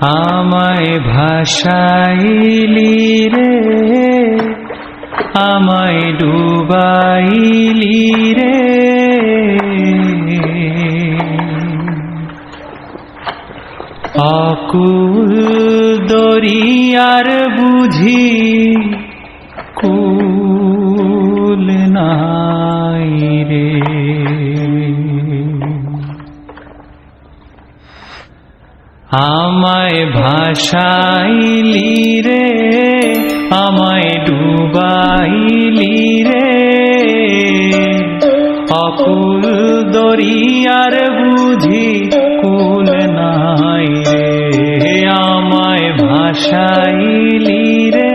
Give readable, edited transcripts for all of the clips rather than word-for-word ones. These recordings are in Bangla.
আমায় ভাসাইলি রে, আমায় ডুবাইলি রে, অকুল দরিয়ার বুঝি কুল নাই রে। আমায় ভাসাইলি রে, আমায় ডুবাইলি রে, অকুল দরিয়ার বুঝি কুল নাই রে। আমায় ভাসাইলি রে,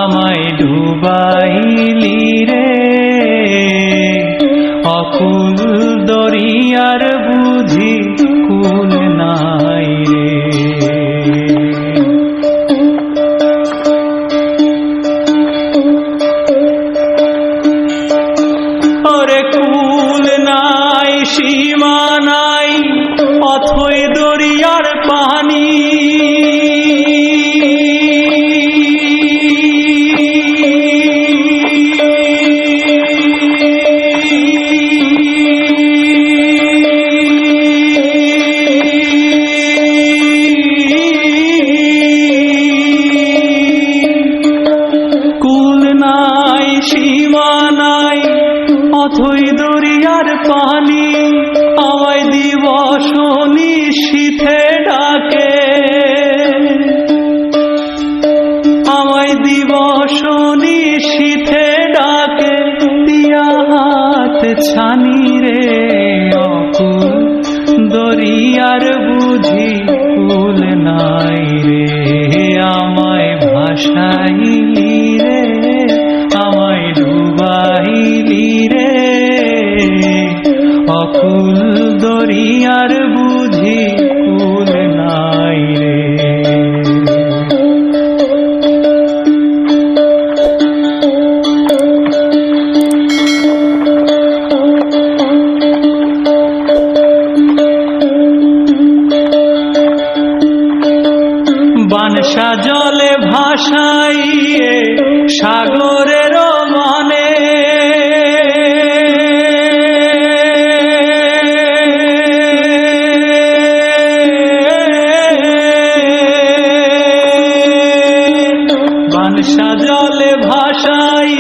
আমায় ডুবাইলি রে, অকুল দরিয়ার বুঝি কুল নাই রে। ওরে কুল নাই, সীমা নাই, অথই দরিয়ার পানি, অথই দরিয়ার পানি, আমায় দিবস নিশীথে ডাকে, আমায় দিবস নিশীথে ডাকে, দিয়া হাত ছানি রে, অকুল দরিয়ার বুঝি কুল নাই রে। আমায় ভাসাইলি রে, আমায় ডুবাইলি রে, অকুল দরিয়ার বুঝি কুল নাই রে। বানসা জলে ভাসাইয়ে সাগরের মানে, বানসা জলে ভাসাই